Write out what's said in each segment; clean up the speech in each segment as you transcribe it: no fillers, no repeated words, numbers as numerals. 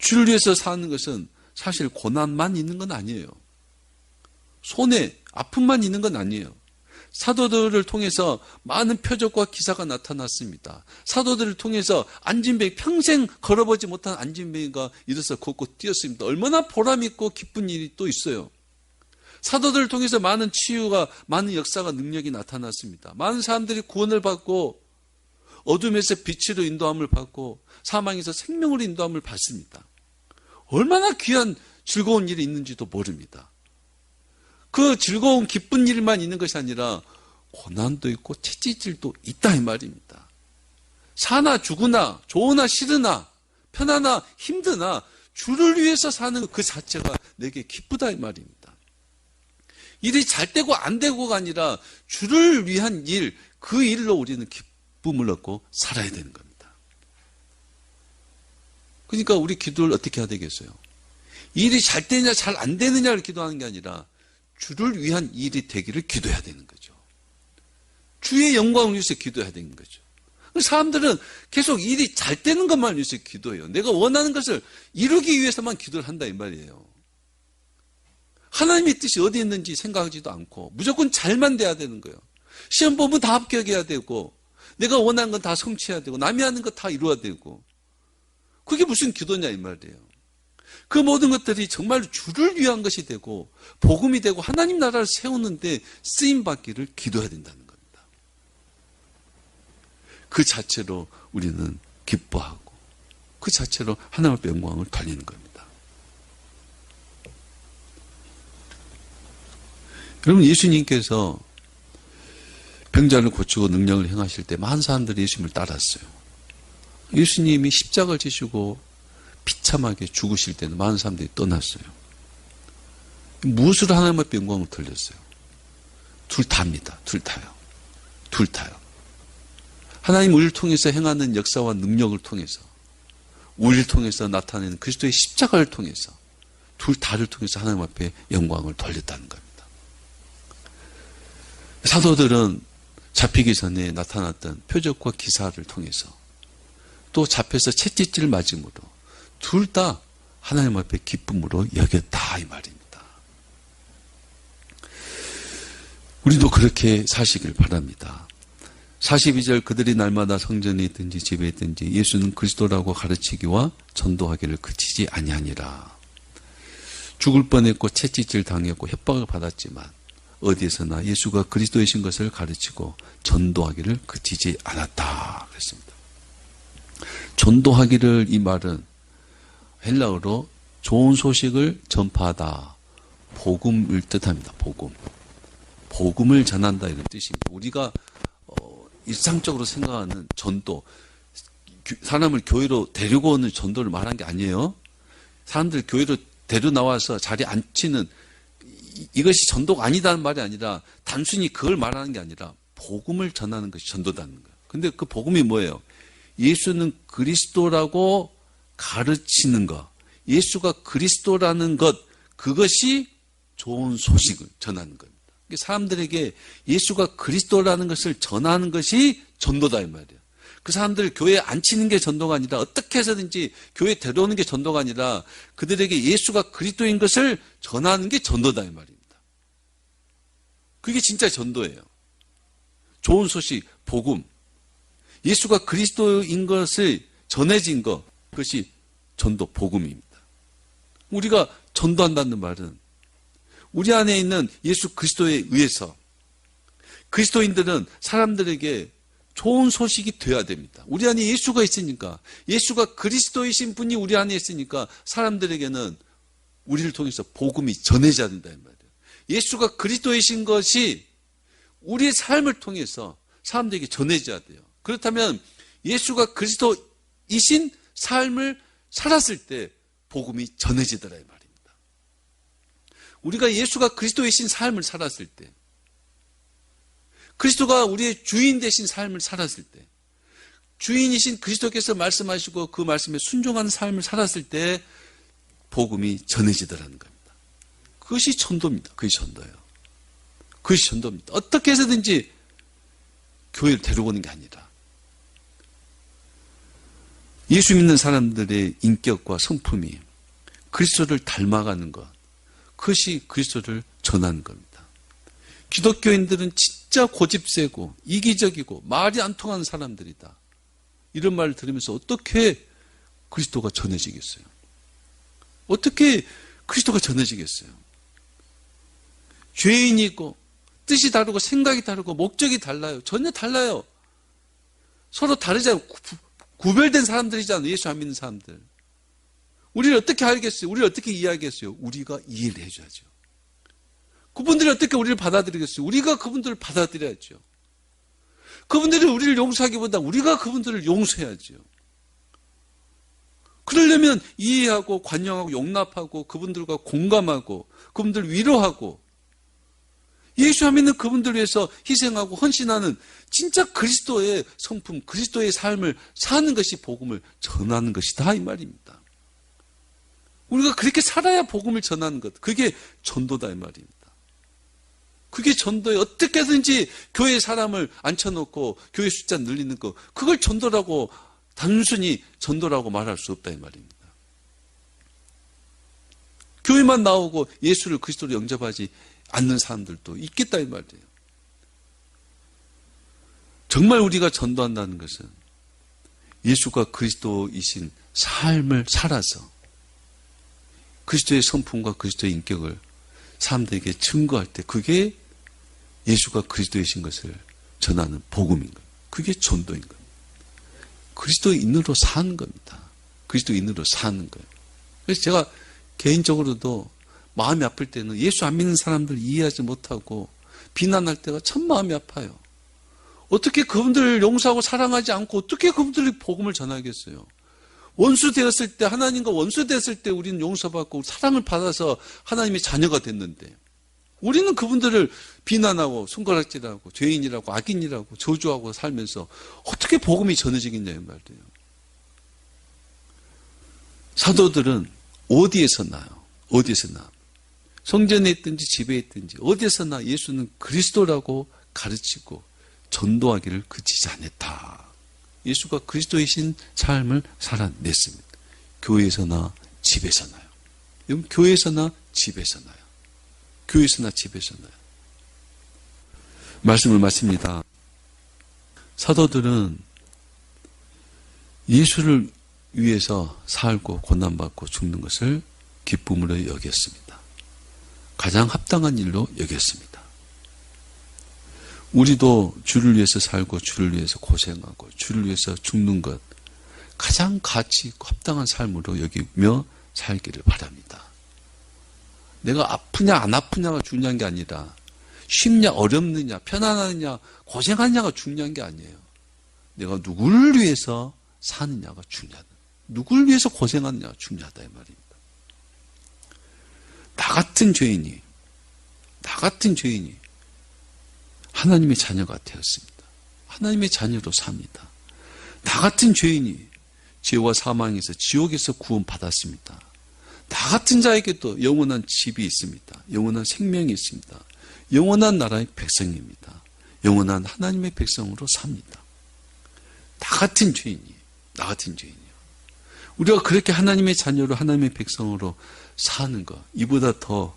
주를 위해서 사는 것은 사실 고난만 있는 건 아니에요. 손해, 아픔만 있는 건 아니에요. 사도들을 통해서 많은 표적과 기사가 나타났습니다. 사도들을 통해서 안진뱅이, 평생 걸어보지 못한 안진뱅이가 일어서 걷고 뛰었습니다. 얼마나 보람있고 기쁜 일이 또 있어요. 사도들을 통해서 많은 치유가, 많은 역사가, 능력이 나타났습니다. 많은 사람들이 구원을 받고 어둠에서 빛으로 인도함을 받고 사망에서 생명으로 인도함을 받습니다. 얼마나 귀한 즐거운 일이 있는지도 모릅니다. 그 즐거운 기쁜 일만 있는 것이 아니라 고난도 있고 채찍질도 있다 이 말입니다. 사나 죽으나 좋으나 싫으나 편하나 힘드나 주를 위해서 사는 그 자체가 내게 기쁘다 이 말입니다. 일이 잘 되고 안 되고가 아니라 주를 위한 일, 그 일로 우리는 기쁨을 얻고 살아야 되는 겁니다. 그러니까 우리 기도를 어떻게 해야 되겠어요? 일이 잘 되느냐 잘 안 되느냐를 기도하는 게 아니라 주를 위한 일이 되기를 기도해야 되는 거죠. 주의 영광을 위해서 기도해야 되는 거죠. 사람들은 계속 일이 잘 되는 것만 위해서 기도해요. 내가 원하는 것을 이루기 위해서만 기도를 한다 이 말이에요. 하나님의 뜻이 어디 있는지 생각하지도 않고 무조건 잘만 돼야 되는 거예요. 시험 보면 다 합격해야 되고 내가 원하는 건 다 성취해야 되고 남이 하는 거 다 이루어야 되고 그게 무슨 기도냐 이 말이에요. 그 모든 것들이 정말 주를 위한 것이 되고 복음이 되고 하나님 나라를 세우는데 쓰임받기를 기도해야 된다는 겁니다. 그 자체로 우리는 기뻐하고 그 자체로 하나님 앞에 영광을 돌리는 겁니다. 여러분, 예수님께서 병자를 고치고 능력을 행하실 때 많은 사람들이 예수님을 따랐어요. 예수님이 십자가를 지시고 비참하게 죽으실 때는 많은 사람들이 떠났어요. 무엇으로 하나님 앞에 영광을 돌렸어요? 둘 다입니다. 둘 다요. 둘 다요. 하나님 우리를 통해서 행하는 역사와 능력을 통해서 우리를 통해서 나타내는 그리스도의 십자가를 통해서 둘 다를 통해서 하나님 앞에 영광을 돌렸다는 겁니다. 사도들은 잡히기 전에 나타났던 표적과 기사를 통해서 또 잡혀서 채찍질을 맞음으로 둘 다 하나님 앞에 기쁨으로 여겼다 이 말입니다. 우리도 그렇게 사시길 바랍니다. 42절 그들이 날마다 성전에 있든지 집에 있든지 예수는 그리스도라고 가르치기와 전도하기를 그치지 아니하니라. 죽을 뻔했고 채찍질 당했고 협박을 받았지만 어디에서나 예수가 그리스도이신 것을 가르치고 전도하기를 그치지 않았다 그랬습니다. 전도하기를 이 말은 헬라어로 좋은 소식을 전파하다, 복음을 뜻합니다. 복음을 전한다 이런 뜻입니다. 우리가 일상적으로 생각하는 전도, 사람을 교회로 데리고 오는 전도를 말한 게 아니에요. 사람들 교회로 데려 나와서 자리에 앉히는 이것이 전도가 아니다는 말이 아니라 단순히 그걸 말하는 게 아니라 복음을 전하는 것이 전도다는 거예요. 근데 그 복음이 뭐예요? 예수는 그리스도라고 가르치는 것, 예수가 그리스도라는 것, 그것이 좋은 소식을 전하는 겁니다. 사람들에게 예수가 그리스도라는 것을 전하는 것이 전도다 이 말이에요. 그 사람들 교회에 앉히는 게 전도가 아니라 어떻게 해서든지 교회에 데려오는 게 전도가 아니라 그들에게 예수가 그리스도인 것을 전하는 게 전도다 이 말입니다. 그게 진짜 전도예요. 좋은 소식, 복음. 예수가 그리스도인 것을 전해진 것, 그것이 전도, 복음입니다. 우리가 전도한다는 말은 우리 안에 있는 예수 그리스도에 의해서 그리스도인들은 사람들에게 좋은 소식이 되어야 됩니다. 우리 안에 예수가 있으니까, 예수가 그리스도이신 분이 우리 안에 있으니까 사람들에게는 우리를 통해서 복음이 전해져야 된다 이 말이에요. 예수가 그리스도이신 것이 우리의 삶을 통해서 사람들에게 전해져야 돼요. 그렇다면 예수가 그리스도이신 삶을 살았을 때 복음이 전해지더라 이 말입니다. 우리가 예수가 그리스도이신 삶을 살았을 때, 그리스도가 우리의 주인 되신 삶을 살았을 때, 주인이신 그리스도께서 말씀하시고 그 말씀에 순종하는 삶을 살았을 때 복음이 전해지더라는 겁니다. 그것이 전도입니다. 그것이 전도예요. 그것이 전도입니다. 어떻게 해서든지 교회를 데려오는 게 아니라 예수 믿는 사람들의 인격과 성품이 그리스도를 닮아가는 것, 그것이 그리스도를 전하는 겁니다. 기독교인들은 진짜 고집세고 이기적이고 말이 안 통하는 사람들이다. 이런 말을 들으면서 어떻게 그리스도가 전해지겠어요? 어떻게 그리스도가 전해지겠어요? 죄인이고 뜻이 다르고 생각이 다르고 목적이 달라요. 전혀 달라요. 서로 다르잖아요. 구별된 사람들이잖아요. 예수 안 믿는 사람들. 우리를 어떻게 알겠어요? 우리를 어떻게 이해하겠어요? 우리가 이해를 해줘야죠. 그분들이 어떻게 우리를 받아들이겠어요? 우리가 그분들을 받아들여야죠. 그분들이 우리를 용서하기보다 우리가 그분들을 용서해야죠. 그러려면 이해하고 관용하고 용납하고 그분들과 공감하고 그분들을 위로하고 예수 안 믿는 그분들을 위해서 희생하고 헌신하는 진짜 그리스도의 성품, 그리스도의 삶을 사는 것이 복음을 전하는 것이다 이 말입니다. 우리가 그렇게 살아야 복음을 전하는 것, 그게 전도다 이 말입니다. 그게 전도에 어떻게든지 교회 사람을 앉혀놓고 교회 숫자 늘리는 거, 그걸 전도라고 단순히 전도라고 말할 수 없다 이 말입니다. 교회만 나오고 예수를 그리스도로 영접하지 않는 사람들도 있겠다 이 말이에요. 정말 우리가 전도한다는 것은 예수가 그리스도이신 삶을 살아서 그리스도의 성품과 그리스도의 인격을 사람들에게 증거할 때 그게 예수가 그리스도이신 것을 전하는 복음인 거예요. 그게 전도인 거예요. 그리스도인으로 사는 겁니다. 그리스도인으로 사는 거예요. 그래서 제가 개인적으로도 마음이 아플 때는 예수 안 믿는 사람들 이해하지 못하고 비난할 때가 참 마음이 아파요. 어떻게 그분들을 용서하고 사랑하지 않고 어떻게 그분들이 복음을 전하겠어요? 원수 되었을 때, 하나님과 원수 되었을 때 우리는 용서받고 사랑을 받아서 하나님의 자녀가 됐는데 우리는 그분들을 비난하고 손가락질하고 죄인이라고 악인이라고 저주하고 살면서 어떻게 복음이 전해지겠냐 이 말이에요. 사도들은 어디에서 나요? 어디에서 나? 성전에 있든지 집에 있든지 어디에서나 예수는 그리스도라고 가르치고 전도하기를 그치지 않았다. 예수가 그리스도이신 삶을 살아냈습니다. 교회에서나 집에서나요. 여러분 교회에서나 집에서나요. 교회에서나 집에서나요. 말씀을 마칩니다. 사도들은 예수를 위해서 살고 고난받고 죽는 것을 기쁨으로 여겼습니다. 가장 합당한 일로 여겼습니다. 우리도 주를 위해서 살고 주를 위해서 고생하고 주를 위해서 죽는 것 가장 가치 있고 합당한 삶으로 여기며 살기를 바랍니다. 내가 아프냐 안 아프냐가 중요한 게 아니라 쉽냐 어렵느냐 편안하느냐 고생하느냐가 중요한 게 아니에요. 내가 누구를 위해서 사느냐가 중요하다. 누구를 위해서 고생하느냐가 중요하다 이 말입니다. 나 같은 죄인이 하나님의 자녀가 되었습니다. 하나님의 자녀로 삽니다. 나 같은 죄인이 죄와 사망에서 지옥에서 구원받았습니다. 나 같은 자에게도 영원한 집이 있습니다. 영원한 생명이 있습니다. 영원한 나라의 백성입니다. 영원한 하나님의 백성으로 삽니다. 나 같은 죄인이에요. 우리가 그렇게 하나님의 자녀로 하나님의 백성으로 사는 것, 이보다 더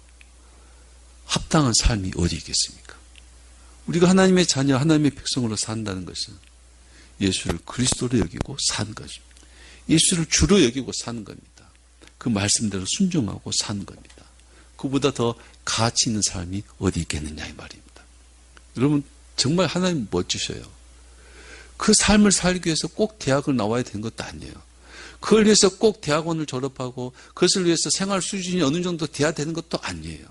합당한 삶이 어디 있겠습니까? 우리가 하나님의 자녀, 하나님의 백성으로 산다는 것은 예수를 그리스도로 여기고 사는 것입니다. 예수를 주로 여기고 사는 겁니다. 그 말씀대로 순종하고 사는 겁니다. 그보다 더 가치 있는 삶이 어디 있겠느냐 이 말입니다. 여러분 정말 하나님 멋지셔요. 그 삶을 살기 위해서 꼭 대학을 나와야 되는 것도 아니에요. 그걸 위해서 꼭 대학원을 졸업하고 그것을 위해서 생활 수준이 어느 정도 돼야 되는 것도 아니에요.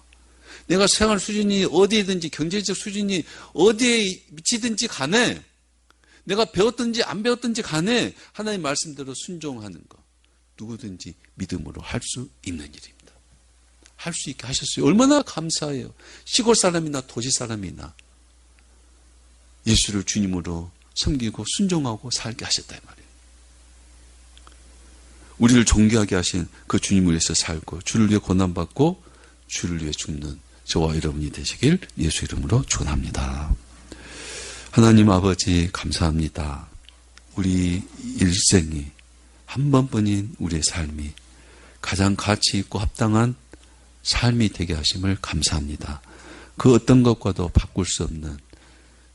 내가 생활 수준이 어디에든지 경제적 수준이 어디에 미치든지 간에 내가 배웠든지 안 배웠든지 간에 하나님 말씀대로 순종하는 것 누구든지 믿음으로 할 수 있는 일입니다. 할 수 있게 하셨어요. 얼마나 감사해요. 시골 사람이나 도시 사람이나 예수를 주님으로 섬기고 순종하고 살게 하셨다 이 말이에요. 우리를 존귀하게 하신 그 주님을 위해서 살고 주를 위해 고난받고 주를 위해 죽는 저와 여러분이 되시길 예수 이름으로 축원합니다. 하나님 아버지 감사합니다. 우리 일생이 한 번뿐인 우리의 삶이 가장 가치 있고 합당한 삶이 되게 하심을 감사합니다. 그 어떤 것과도 바꿀 수 없는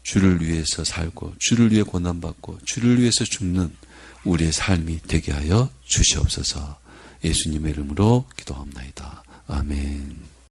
주를 위해서 살고 주를 위해 고난받고 주를 위해서 죽는 우리의 삶이 되게 하여 주시옵소서. 예수님의 이름으로 기도합나이다. 아멘.